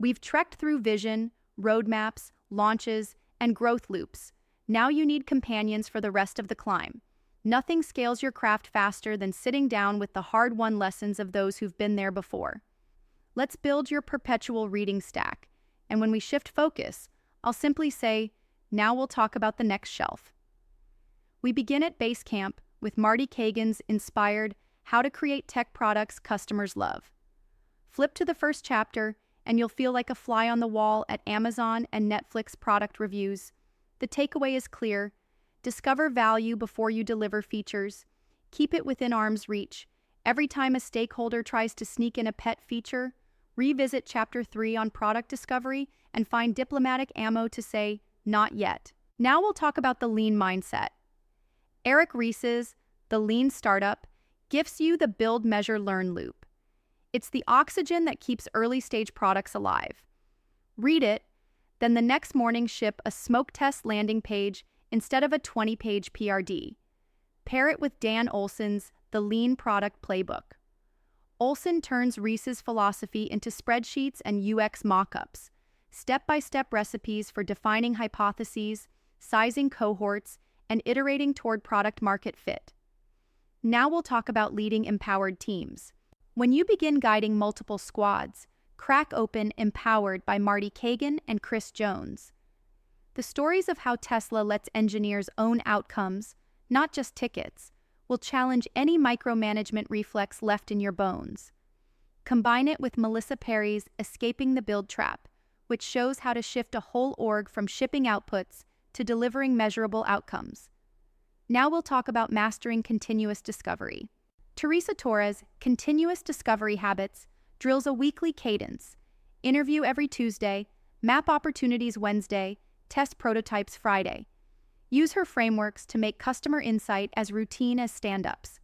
We've trekked through vision, roadmaps, launches, and growth loops. Now you need companions for the rest of the climb. Nothing scales your craft faster than sitting down with the hard-won lessons of those who've been there before. Let's build your perpetual reading stack, and when we shift focus, I'll simply say, now we'll talk about the next shelf. We begin at base camp with Marty Cagan's inspired How to Create Tech Products Customers Love. Flip to the first chapter, and you'll feel like a fly on the wall at Amazon and Netflix product reviews. The takeaway is clear. Discover value before you deliver features. Keep it within arm's reach. Every time a stakeholder tries to sneak in a pet feature, revisit Chapter 3 on product discovery and find diplomatic ammo to say, not yet. Now we'll talk about the lean mindset. Ries's The Lean Startup gifts you the build, measure, learn loop. It's the oxygen that keeps early-stage products alive. Read it, then the next morning ship a smoke test landing page instead of a 20-page PRD. Pair it with Dan Olsen's The Lean Product Playbook. Olsen turns Ries's philosophy into spreadsheets and UX mock-ups, step-by-step recipes for defining hypotheses, sizing cohorts, and iterating toward product-market fit. Now we'll talk about leading empowered teams. When you begin guiding multiple squads, crack open Empowered by Marty Cagan and Chris Jones. The stories of how Tesla lets engineers own outcomes, not just tickets, will challenge any micromanagement reflex left in your bones. Combine it with Melissa Perri's Escaping the Build Trap, which shows how to shift a whole org from shipping outputs to delivering measurable outcomes. Now we'll talk about mastering continuous discovery. Teresa Torres' Continuous Discovery Habits drills a weekly cadence. Interview every Tuesday, map opportunities Wednesday, test prototypes Friday. Use her frameworks to make customer insight as routine as stand-ups.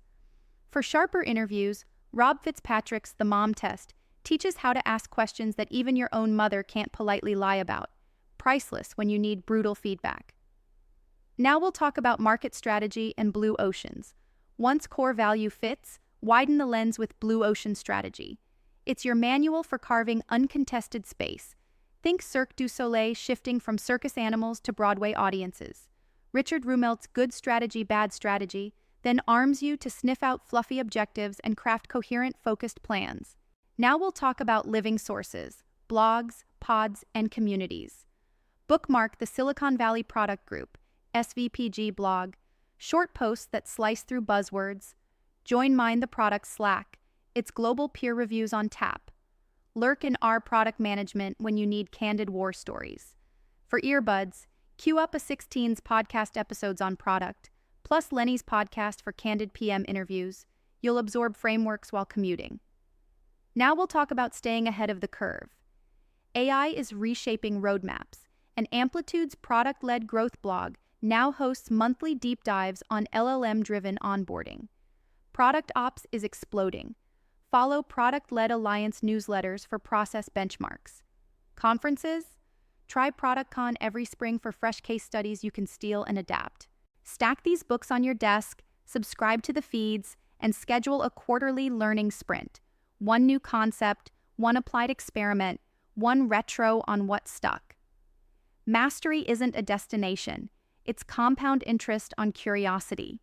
For sharper interviews, Rob Fitzpatrick's The Mom Test teaches how to ask questions that even your own mother can't politely lie about. Priceless when you need brutal feedback. Now we'll talk about market strategy and blue oceans. Once core value fits, widen the lens with Blue Ocean Strategy. It's your manual for carving uncontested space. Think Cirque du Soleil shifting from circus animals to Broadway audiences. Richard Rumelt's Good Strategy, Bad Strategy then arms you to sniff out fluffy objectives and craft coherent, focused plans. Now we'll talk about living sources, blogs, pods, and communities. Bookmark the Silicon Valley Product Group, SVPG blog, short posts that slice through buzzwords. Join Mind the Product Slack, its global peer reviews on tap. Lurk in our product management when you need candid war stories. For earbuds, queue up a 16's podcast episodes on product, plus Lenny's podcast for candid PM interviews. You'll absorb frameworks while commuting. Now we'll talk about staying ahead of the curve. AI is reshaping roadmaps, and Amplitude's product-led growth blog now hosts monthly deep dives on LLM-driven onboarding. Product Ops is exploding. Follow Product-Led Alliance newsletters for process benchmarks. Conferences? Try ProductCon every spring for fresh case studies you can steal and adapt. Stack these books on your desk, subscribe to the feeds, and schedule a quarterly learning sprint. One new concept, one applied experiment, one retro on what stuck. Mastery isn't a destination. It's compound interest on curiosity.